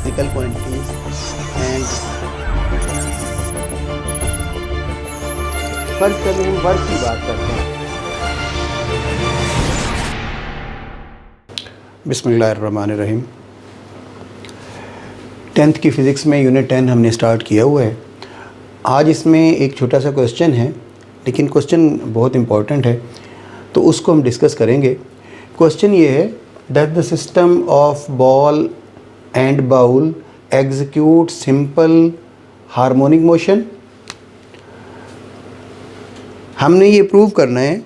Physical quantities and first हम work की बात करते हैं। बिस्मिल्लाहिर्रहमानिर्रहीम। 10th की फ़िज़िक्स में यूनिट 10 हमने स्टार्ट किया हुआ है। आज इसमें एक छोटा सा क्वेश्चन है, लेकिन क्वेश्चन बहुत इम्पोर्टेंट है, तो उसको हम डिस्कस करेंगे। क्वेश्चन ये है, does the system of ball and bowl execute simple harmonic motion. हमने ये प्रूव करना है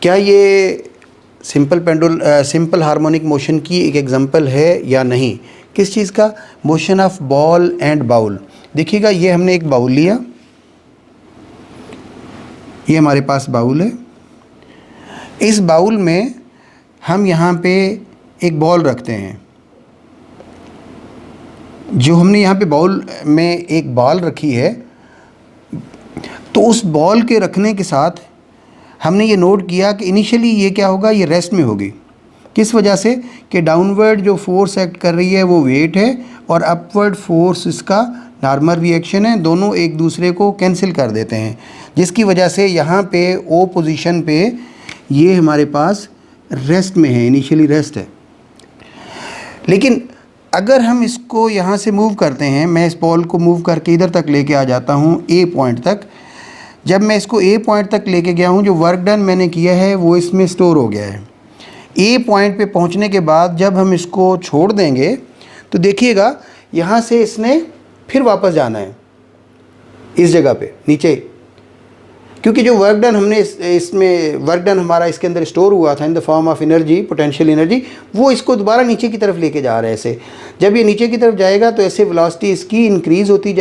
क्या ये सिंपल हार्मोनिक मोशन की एक एग्जांपल है या नहीं। किस चीज़ का? Motion of ball and bowl. देखिएगा, ये हमने एक बाउल लिया, ये हमारे पास बाउल है। इस बाउल में हम यहाँ पे एक बॉल रखते हैं। जो हमने यहाँ पे बाउल में एक बॉल रखी है, तो उस बॉल के रखने के साथ हमने ये नोट किया कि इनिशियली ये क्या होगा, ये रेस्ट में होगी। किस वजह से? कि डाउनवर्ड जो फोर्स एक्ट कर रही है वो वेट है, और अपवर्ड फोर्स इसका नॉर्मल रिएक्शन है। दोनों एक दूसरे को कैंसिल कर देते हैं, जिसकी वजह से यहाँ पे ओ पोजीशन पे ये हमारे पास रेस्ट में है, इनिशियली रेस्ट है। लेकिन अगर हम इसको यहाँ से मूव करते हैं, मैं इस बॉल को मूव करके इधर तक लेके आ जाता हूँ, ए पॉइंट तक। जब मैं इसको ए पॉइंट तक लेके गया हूँ, जो वर्क डन मैंने किया है वो इसमें स्टोर हो गया है। ए पॉइंट पे पहुँचने के बाद जब हम इसको छोड़ देंगे, तो देखिएगा यहाँ से इसने फिर वापस जाना है इस जगह पे नीचे, क्योंकि जो वर्क डन हमने इसमें वर्क डन हमारा इसके अंदर स्टोर हुआ था in the form of energy, potential energy, वो इसको दोबारा नीचे की तरफ लेके जा रहा है। ऐसे जब ये नीचे की तरफ जाएगा तो ऐसे वेलोसिटी इसकी इंक्रीज़ होती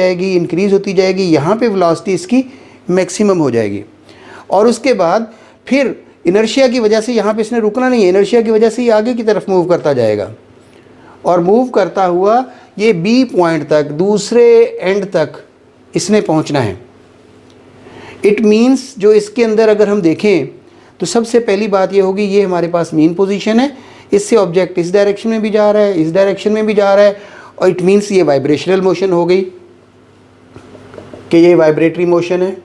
जाएगी। यहाँ पे वेलोसिटी इसकी मैक्सिमम हो जाएगी, और उसके बाद फिर इनर्शिया की वजह से यहाँ पे इसने रुकना नहीं है। इनर्शिया की वजह से ये आगे की तरफ मूव करता जाएगा, और मूव करता हुआ ये बी पॉइंट तक, दूसरे एंड तक इसने पहुँचना है। इट मीन्स जो इसके अंदर अगर हम देखें तो सबसे पहली बात ये होगी, ये हमारे पास मीन पोजीशन है, इससे ऑब्जेक्ट इस डायरेक्शन में भी जा रहा है, इस डायरेक्शन में भी जा रहा है, और इट मीन्स ये वाइब्रेशनल मोशन हो गई कि ये वाइब्रेटरी मोशन है।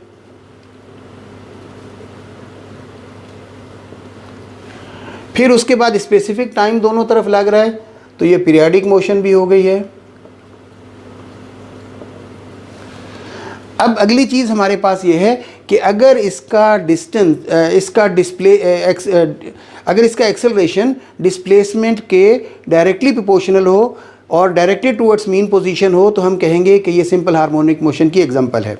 फिर उसके बाद स्पेसिफिक टाइम दोनों तरफ लग रहा है, तो ये पीरियोडिक मोशन भी हो गई है। अब अगली चीज़ हमारे पास ये है कि अगर इसका अगर इसका एक्सेलरेशन डिस्प्लेसमेंट के डायरेक्टली प्रोपोर्शनल हो और डायरेक्टेड टूवर्ड्स मीन पोजीशन हो, तो हम कहेंगे कि ये सिंपल हार्मोनिक मोशन की एग्जांपल है।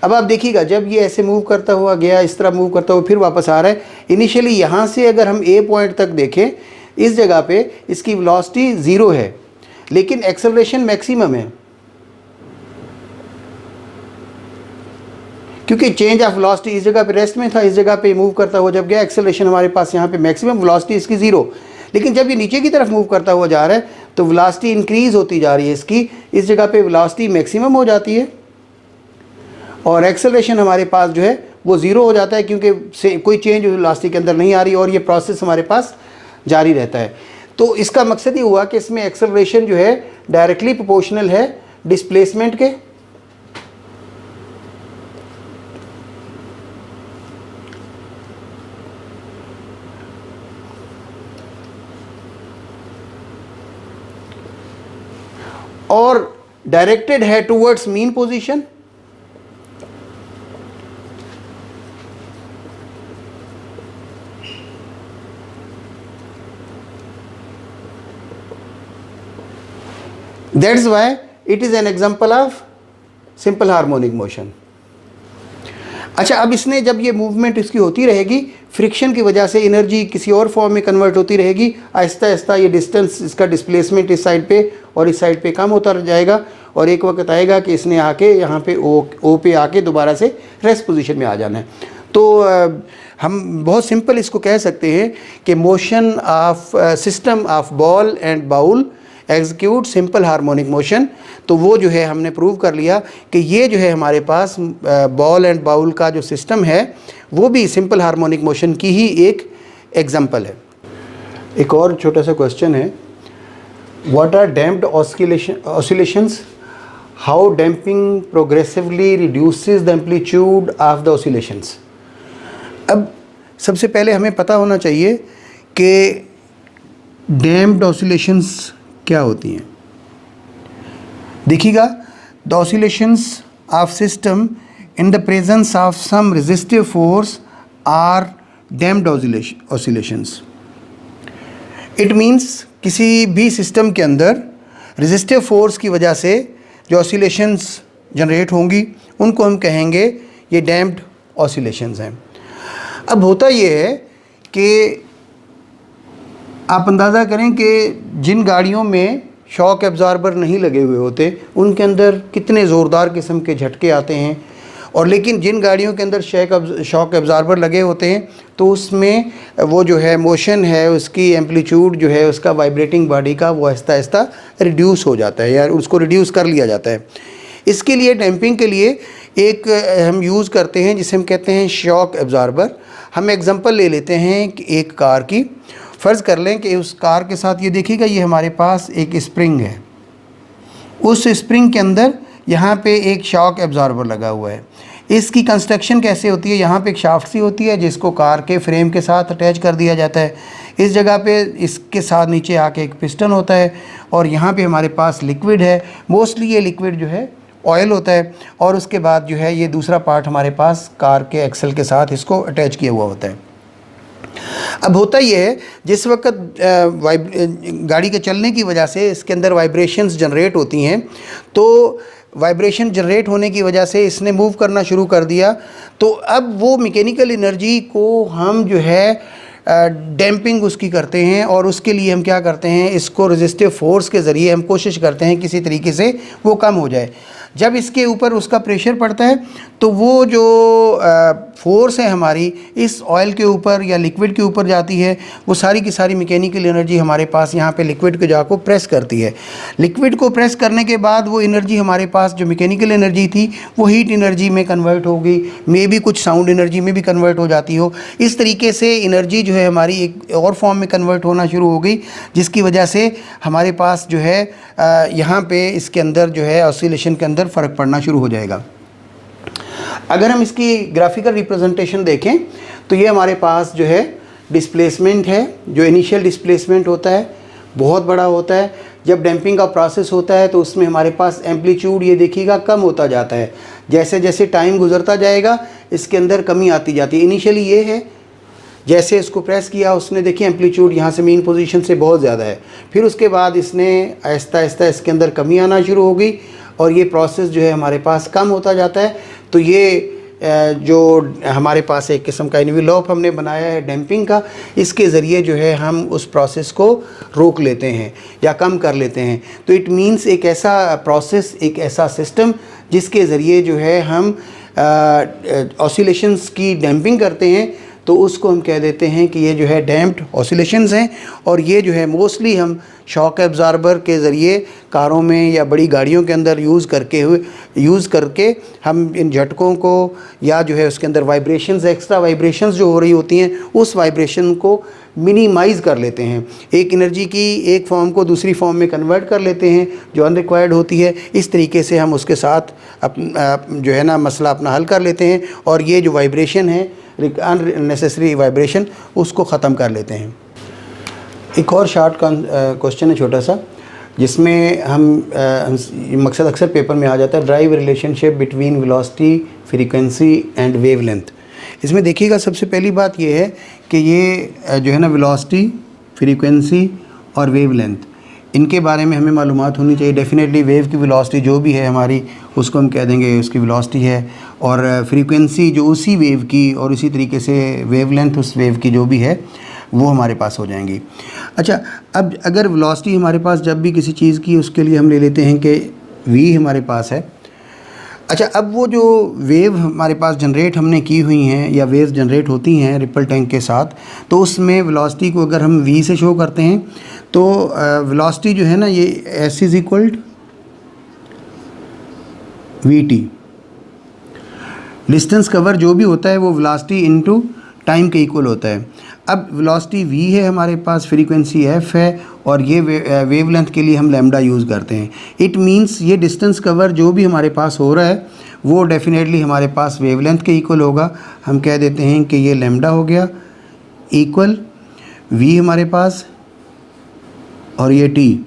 अब आप देखिएगा, जब ये ऐसे मूव करता हुआ गया, इस तरह मूव करता हुआ फिर वापस आ रहा है। इनिशियली यहाँ से अगर हम ए पॉइंट तक देखें, इस जगह पे इसकी वेलोसिटी 0 है, लेकिन एक्सेलरेशन मैक्सिमम है, क्योंकि चेंज ऑफ वेलोसिटी इस जगह पे रेस्ट में था, इस जगह पे मूव करता हुआ जब गया, एक्सेलरेशन हमारे पास यहाँ पे मैक्सिमम, वेलोसिटी इसकी 0। लेकिन जब ये नीचे की तरफ मूव करता हुआ जा रहा है, तो वेलोसिटी इंक्रीज होती जा रही है इसकी, इस जगह पे वेलोसिटी मैक्सिमम हो जाती है, और एक्सेलरेशन हमारे पास जो है वो 0 हो जाता है, क्योंकि कोई चेंज वेलोसिटी के अंदर नहीं आ रही, और ये प्रोसेस हमारे पास जारी रहता है। तो इसका मकसद ये हुआ कि इसमें एक्सेलरेशन जो है डायरेक्टली प्रोपोर्शनल है डिस्प्लेसमेंट के, और डायरेक्टेड है towards mean position. That's why it is an example of simple harmonic motion. अच्छा, अब इसने जब ये मूवमेंट इसकी होती रहेगी, फ्रिक्शन की वजह से एनर्जी किसी और फॉर्म में कन्वर्ट होती रहेगी, आहिस्ता आहिस्ता ये डिस्टेंस, इसका डिस्प्लेसमेंट इस साइड पे और इस साइड पे कम होता जाएगा, और एक वक्त आएगा कि इसने आके यहाँ पे ओ पे आके दोबारा से रेस्ट पोजीशन में आ जाना है। तो हम बहुत सिंपल इसको कह सकते हैं कि motion of system of ball and bowl execute simple harmonic motion. तो वो जो है हमने प्रूव कर लिया कि ये जो है हमारे पास बॉल एंड बाउल का जो सिस्टम है वो भी सिंपल हार्मोनिक मोशन की ही एक एग्जांपल है। एक और छोटा सा क्वेश्चन है, What are damped oscillations? How damping progressively reduces the amplitude of the oscillations. अब सबसे पहले हमें पता होना चाहिए कि damped oscillations क्या होती हैं. देखिएगा, the oscillations of system in the presence of some resistive force are damped oscillations. It means किसी भी सिस्टम के अंदर रेजिस्टिव फोर्स की वजह से जो ऑसिलेशंस जनरेट होंगी उनको हम कहेंगे ये डैम्प्ड ऑसिलेशंस हैं. अब होता ये है कि आप अंदाज़ा करें कि जिन गाड़ियों में शॉक एब्ज़ॉर्बर नहीं लगे हुए होते उनके अंदर कितने ज़ोरदार किस्म के झटके आते हैं, और लेकिन जिन गाड़ियों के अंदर शॉक एब्ज़ॉर्बर लगे होते हैं तो उसमें वो जो है मोशन है, उसकी एम्पलीट्यूड जो है उसका वाइब्रेटिंग बॉडी का वो आहिस्ता आहिस्ता रिड्यूस हो जाता है या उसको रिड्यूस कर लिया जाता है. इसके लिए डैम्पिंग के लिए एक हम यूज़ करते हैं जिसे हम कहते हैं शॉक एब्ज़ॉर्बर. हम एग्जांपल ले लेते हैं कि एक कार की. फ़र्ज़ कर लें कि उस कार के साथ ये देखिएगा, ये हमारे पास एक स्प्रिंग है. उस स्प्रिंग के अंदर यहाँ पे एक शॉक एब्ज़ॉर्बर लगा हुआ है. इसकी कंस्ट्रक्शन कैसे होती है, यहाँ पे एक शाफ्ट सी होती है जिसको कार के फ्रेम के साथ अटैच कर दिया जाता है. इस जगह पे इसके साथ नीचे आके एक पिस्टन होता है और यहाँ पे हमारे पास लिक्विड है. मोस्टली ये लिक्विड जो है ऑयल होता है, और उसके बाद जो है ये दूसरा पार्ट हमारे पास कार के एक्सल के साथ इसको अटैच किया हुआ होता है. अब होता ये है, जिस वक्त गाड़ी के चलने की वजह से इसके अंदर वाइब्रेशंस जनरेट होती हैं, तो वाइब्रेशन जनरेट होने की वजह से इसने मूव करना शुरू कर दिया. तो अब वो मैकेनिकल एनर्जी को हम जो है डैम्पिंग उसकी करते हैं, और उसके लिए हम क्या करते हैं, इसको रेजिस्टिव फोर्स के ज़रिए हम कोशिश करते हैं किसी तरीके से वो कम हो जाए. जब इसके ऊपर उसका प्रेशर पड़ता है तो वो जो फोर्स है हमारी इस ऑयल के ऊपर या लिक्विड के ऊपर जाती है, वो सारी की सारी मैकेनिकल एनर्जी हमारे पास यहाँ पे लिक्विड के जाको प्रेस करती है. लिक्विड को प्रेस करने के बाद वो एनर्जी हमारे पास जो मैकेनिकल एनर्जी थी वो हीट एनर्जी में कन्वर्ट होगी, मे भी कुछ साउंड एनर्जी में भी कन्वर्ट हो जाती हो. इस तरीके से एनर्जी जो है हमारी एक और फॉर्म में कन्वर्ट होना शुरू हो गई, जिसकी वजह से हमारे पास जो है यहाँ पे इसके अंदर जो है ऑसिलेशन के अंदर फ़र्क पड़ना शुरू हो जाएगा. अगर हम इसकी ग्राफिकल रिप्रेजेंटेशन देखें तो ये हमारे पास जो है डिस्प्लेसमेंट है. जो इनिशियल डिस्प्लेसमेंट होता है बहुत बड़ा होता है. जब डैम्पिंग का प्रोसेस होता है तो उसमें हमारे पास एम्पलीट्यूड ये देखिएगा कम होता जाता है. जैसे जैसे टाइम गुजरता जाएगा इसके अंदर कमी आती जाती है. इनिशियली ये है, जैसे इसको प्रेस किया उसने, देखिए एम्पलीट्यूड यहाँ से मेन पोजीशन से बहुत ज़्यादा है. फिर उसके बाद इसने आहिस्ता आहिस्ता इसके अंदर कमी आना शुरू हो गई और ये प्रोसेस जो है हमारे पास कम होता जाता है. तो ये जो हमारे पास एक किस्म का एनवेलप हमने बनाया है डैम्पिंग का, इसके ज़रिए जो है हम उस प्रोसेस को रोक लेते हैं या कम कर लेते हैं. तो इट मीन्स एक ऐसा प्रोसेस, एक ऐसा सिस्टम जिसके ज़रिए जो है हम ऑसिलेशंस की डैम्पिंग करते हैं, तो उसको हम कह देते हैं कि ये जो है डैम्प्ड ऑसिलेशंस हैं. और ये जो है मोस्टली हम शॉक एब्ज़ॉर्बर के ज़रिए कारों में या बड़ी गाड़ियों के अंदर यूज़ करके हम इन झटकों को या जो है उसके अंदर वाइब्रेशंस, एक्स्ट्रा वाइब्रेशंस जो हो रही होती हैं उस वाइब्रेशन को मिनिमाइज़ कर लेते हैं. एक एनर्जी की एक फॉर्म को दूसरी फॉर्म में कन्वर्ट कर लेते हैं जो अनरिक्वायर्ड होती है. इस तरीके से हम उसके साथ जो है ना मसला अपना हल कर लेते हैं और ये जो वाइब्रेशन है अननेसेसरी वाइब्रेशन उसको ख़त्म कर लेते हैं. एक और शॉर्ट क्वेश्चन है छोटा सा, जिसमें हम मकसद अक्सर पेपर में आ जाता है, drive relationship between velocity, frequency and wavelength. इसमें देखिएगा सबसे पहली बात ये है कि ये जो है ना वेलोसिटी, फ्रीक्वेंसी और वेवलेंथ, इनके बारे में हमें मालूमात होनी चाहिए. डेफिनेटली वेव की वेलोसिटी जो भी है हमारी उसको हम कह देंगे उसकी वेलोसिटी है, और फ्रीक्वेंसी जो उसी वेव की और इसी तरीके से वेवलेंथ उस वेव की जो भी है वो हमारे पास हो जाएंगी. अच्छा, अब अगर वेलोसिटी हमारे पास जब भी किसी चीज़ की, उसके लिए हम ले लेते हैं कि v हमारे पास है. अच्छा, अब वो जो वेव हमारे पास जनरेट हमने की हुई हैं या वेव्स जनरेट होती हैं रिपल टैंक के साथ, तो उसमें वेलोसिटी को अगर हम v से शो करते हैं तो वेलोसिटी जो है ना ये s is equal vt. Distance cover जो भी होता है वो वेलोसिटी इनटू टाइम के इक्वल होता है. अब वेलोसिटी v है हमारे पास, फ्रीक्वेंसी f है, और ये वेवलेंथ के लिए हम लैम्डा यूज़ करते हैं। इट मींस ये डिस्टेंस कवर जो भी हमारे पास हो रहा है वो डेफिनेटली हमारे पास वेवलेंथ के इक्वल होगा। हम कह देते हैं कि ये लैम्डा हो गया इक्वल v हमारे पास और ये t।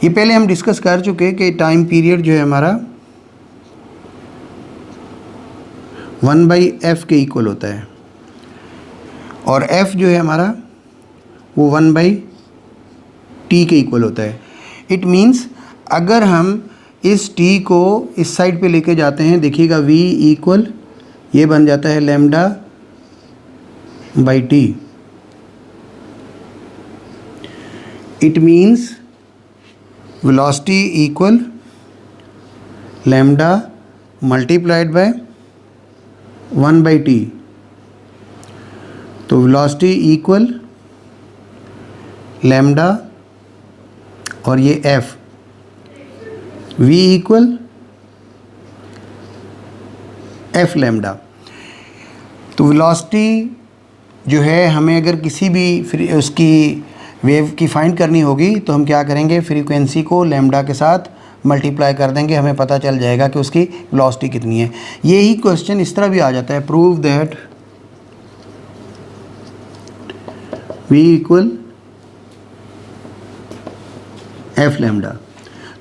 ये पहले हम डिस्कस कर चुके कि टाइम पीरियड जो है हमारा 1/f के इक्वल होता है, और f जो है हमारा वो 1/t के इक्वल होता है। इट मीन्स अगर हम इस t को इस साइड पे लेके जाते हैं, देखिएगा v इक्वल ये बन जाता है lambda by t। It means velocity equal lambda multiplied by 1/t। तो वेलोसिटी इक्वल लैम्डा और ये f, v equal f lambda. तो वेलोसिटी जो है हमें अगर किसी भी उसकी वेव की फाइंड करनी होगी तो हम क्या करेंगे, फ्रीक्वेंसी को लैम्डा के साथ मल्टीप्लाई कर देंगे, हमें पता चल जाएगा कि उसकी वेलोसिटी कितनी है। यही क्वेश्चन इस तरह भी आ जाता है, prove that v equal f lambda.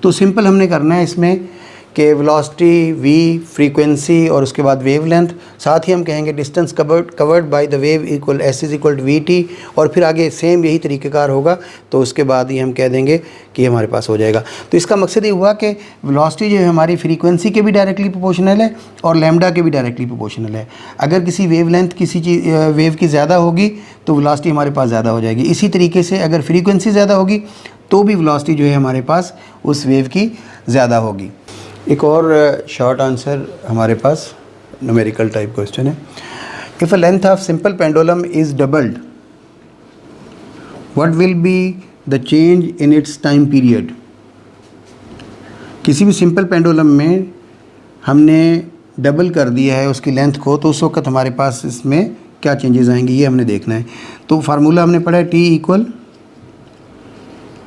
तो सिंपल हमने करना है इसमें कि वेलोसिटी v, फ्रीक्वेंसी और उसके बाद वेवलेंथ, साथ ही हम कहेंगे distance covered by the wave equal s is equal to vt, और फिर आगे सेम यही तरीक़ेकार होगा। तो उसके बाद ही हम कह देंगे कि हमारे पास हो जाएगा। तो इसका मकसद ये हुआ कि वेलोसिटी जो है हमारी फ्रीक्वेंसी के भी डायरेक्टली प्रोपोर्शनल है और लैम्डा के भी डायरेक्टली प्रोपोर्शनल है। अगर किसी वेवलेंथ किसी चीज़ वेव की ज़्यादा होगी तो वेलोसिटी हमारे पास ज़्यादा हो जाएगी। इसी तरीके से अगर फ्रीक्वेंसी ज़्यादा होगी तो भी वेलोसिटी जो है हमारे पास उस वेव की ज़्यादा होगी। एक और शॉर्ट आंसर हमारे पास न्यूमेरिकल टाइप क्वेश्चन है। If a length of simple pendulum is doubled, what will be the change in its time period. किसी भी सिंपल पेंडुलम में हमने डबल कर दिया है उसकी लेंथ को, तो उस वक्त हमारे पास इसमें क्या चेंजेस आएंगे ये हमने देखना है। तो फार्मूला हमने पढ़ा है t equal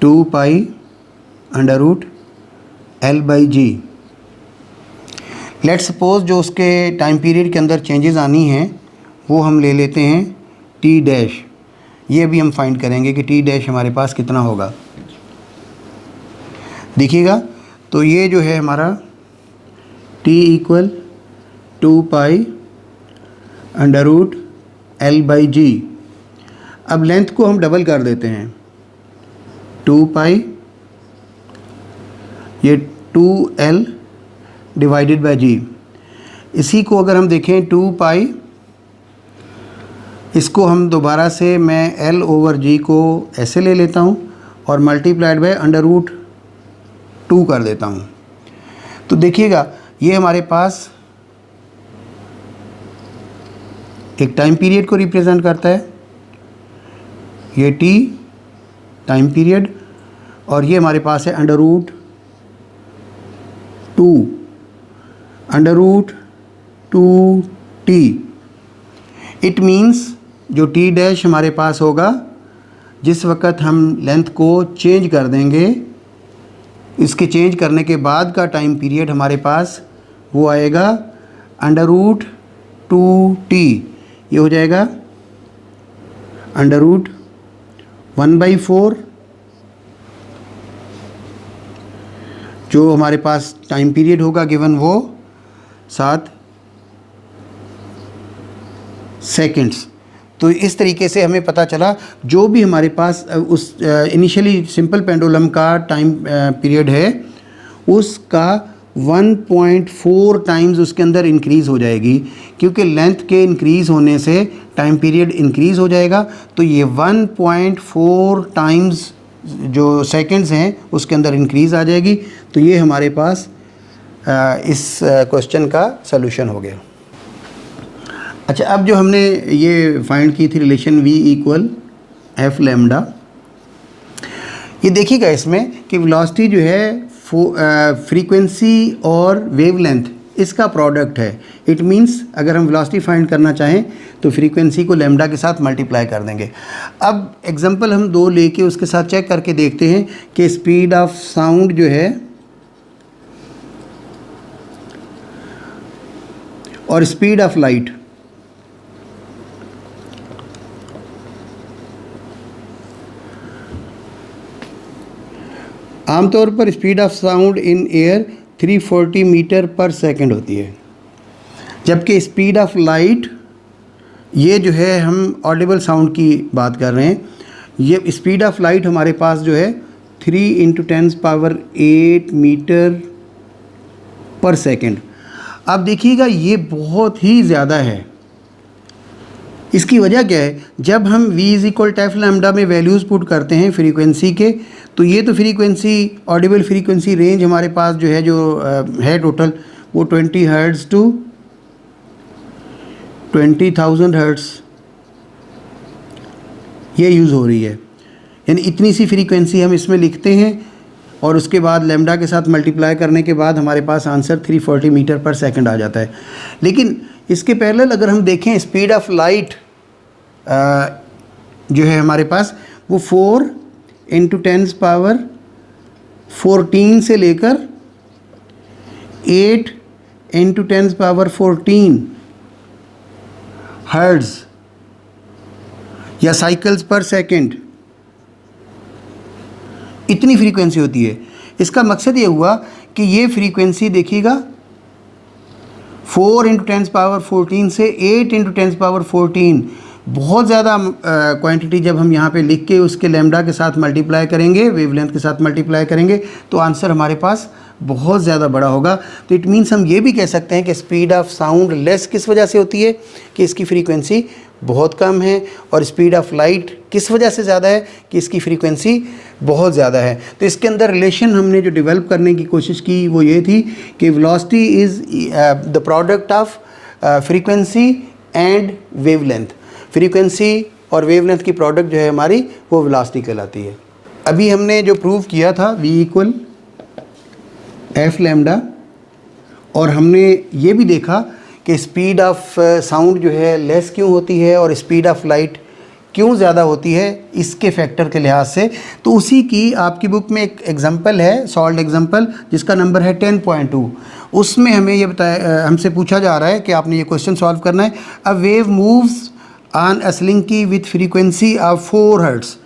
2 √L by G. Let's suppose जो उसके टाइम पीरियड के अंदर चेंजेस आनी हैं वो हम ले लेते हैं t डैश। ये भी हम फाइंड करेंगे कि t डैश हमारे पास कितना होगा। देखिएगा, तो ये जो है हमारा t इक्वल 2 √L बाई जी। अब लेंथ को हम डबल कर देते हैं, 2 ये 2L डिवाइडेड बाय जी। इसी को अगर हम देखें 2 इसको हम दोबारा से मैं L ओवर जी को ऐसे ले लेता हूँ और मल्टीप्लाइड बाय √2 कर देता हूँ। तो देखिएगा ये हमारे पास एक टाइम पीरियड को रिप्रेजेंट करता है, ये t टाइम पीरियड, और ये हमारे पास है √2t। इट मीन्स जो t डैश हमारे पास होगा जिस वक़्त हम लेंथ को चेंज कर देंगे, इसके चेंज करने के बाद का टाइम पीरियड हमारे पास वो आएगा √2t। ये हो जाएगा √1/4 जो हमारे पास टाइम पीरियड होगा गिवन वो 7 सेकंड्स। तो इस तरीके से हमें पता चला जो भी हमारे पास उस इनिशियली सिंपल पेंडुलम का टाइम पीरियड है उसका 1.4 टाइम्स उसके अंदर इंक्रीज़ हो जाएगी, क्योंकि लेंथ के इंक्रीज़ होने से टाइम पीरियड इंक्रीज़ हो जाएगा। तो ये 1.4 टाइम्स जो सेकंड्स हैं उसके अंदर इंक्रीज़ आ जाएगी। तो ये हमारे पास इस क्वेश्चन का सलूशन हो गया। अच्छा, अब जो हमने ये फाइंड की थी relation v equal f lambda, ये देखिएगा इसमें कि वेलोसिटी जो है फ्रीक्वेंसी और वेवलेंथ इसका प्रोडक्ट है। इट मीन्स अगर हम वेलोसिटी फाइंड करना चाहें तो फ्रीक्वेंसी को लैम्डा के साथ मल्टीप्लाई कर देंगे। अब एग्जांपल हम 2 लेके उसके साथ चेक करके देखते हैं कि स्पीड ऑफ साउंड जो है और स्पीड ऑफ लाइट, आमतौर पर speed of sound in air 340 metre per second होती है, जबकि स्पीड ऑफ लाइट, ये जो है हम ऑडिबल साउंड की बात कर रहे हैं, ये स्पीड ऑफ लाइट हमारे पास जो है 3 × 10⁸ मीटर पर सेकंड। अब देखिएगा ये बहुत ही ज़्यादा है। इसकी वजह क्या है, जब हम v = f लैम्डा में वैल्यूज़ पुट करते हैं फ्रीक्वेंसी के, तो ये तो फ्रीक्वेंसी ऑडिबल फ्रीक्वेंसी रेंज हमारे पास जो है है टोटल वो 20 हर्ट्ज़ टू 20,000 हर्ट्ज़ ये यूज़ हो रही है। यानी इतनी सी फ्रीक्वेंसी हम इसमें लिखते हैं और उसके बाद लैम्डा के साथ मल्टीप्लाई करने के बाद हमारे पास आंसर 340 मीटर पर सेकंड आ जाता है। लेकिन इसके पैरेलल अगर हम देखें स्पीड ऑफ लाइट जो है हमारे पास वो 4 × 10⁻14 से लेकर 8 × 10⁻14 हर्ट्ज़ या साइकिल्स पर सेकंड, इतनी फ्रीक्वेंसी होती है। इसका मकसद ये हुआ कि ये फ्रीक्वेंसी देखिएगा 4 × 10⁻14 से 8 × 10⁻14 बहुत ज़्यादा क्वांटिटी जब हम यहाँ पे लिख के उसके लैम्डा के साथ मल्टीप्लाई करेंगे, वेवलेंथ के साथ मल्टीप्लाई करेंगे, तो आंसर हमारे पास बहुत ज़्यादा बड़ा होगा। तो इट मीन्स हम ये भी कह सकते हैं कि स्पीड ऑफ साउंड लेस किस वजह से होती है कि इसकी फ्रीक्वेंसी बहुत कम है, और स्पीड ऑफ लाइट किस वजह से ज़्यादा है कि इसकी फ्रीक्वेंसी बहुत ज़्यादा है। तो इसके अंदर रिलेशन हमने जो डेवलप करने की कोशिश की वो ये थी कि velocity is the product of frequency and wavelength. Frequency और वेवलेंथ की प्रोडक्ट जो है हमारी वो वेलोसिटी कहलाती है। अभी हमने जो प्रूव किया था v = f लैम्डा, और हमने ये भी देखा कि स्पीड ऑफ साउंड जो है लेस क्यों होती है और स्पीड ऑफ लाइट क्यों ज़्यादा होती है इसके फैक्टर के लिहाज से। तो उसी की आपकी बुक में एक एग्जांपल है, सॉल्व्ड एग्जांपल, जिसका नंबर है 10.2। उसमें हमें ये बताया, हमसे पूछा जा रहा है कि आपने ये क्वेश्चन सॉल्व करना है। A wave moves on a slinky with frequency of 4 hertz.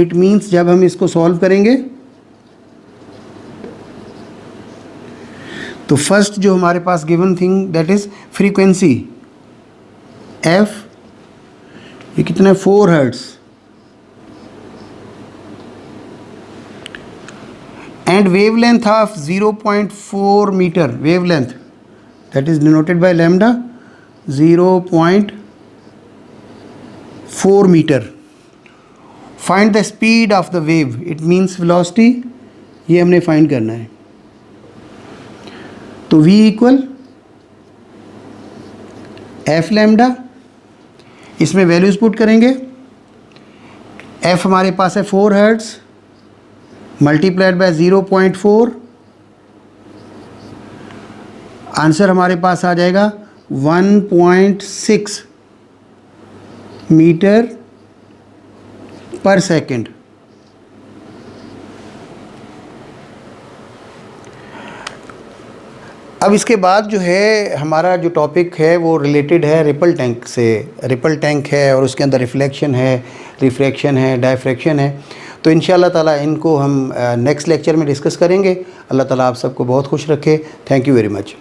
It means जब हम इसको सॉल्व करेंगे तो फर्स्ट जो हमारे पास given thing that is frequency f, ये कितना है 4 hertz, and wavelength of 0.4 metre, wavelength that is denoted by lambda 0.4 metre. Find the speed of the wave, it means velocity, ये हमने फाइंड करना है। तो v = f लैम्डा, इसमें values put करेंगे। f हमारे पास है 4 हर्ट्ज़ मल्टीप्लाइड बाय 0.4, आंसर हमारे पास आ जाएगा 1.6 मीटर पर सेकंड। अब इसके बाद जो है हमारा जो टॉपिक है वो रिलेटेड है रिपल टैंक से। रिपल टैंक है और उसके अंदर रिफ्लेक्शन है, रिफ्रैक्शन है, डायफ्रैक्शन है। तो इंशाअल्लाह ताला इनको हम नेक्स्ट लेक्चर में डिस्कस करेंगे। अल्लाह ताला आप सबको बहुत खुश रखे। Thank you very much.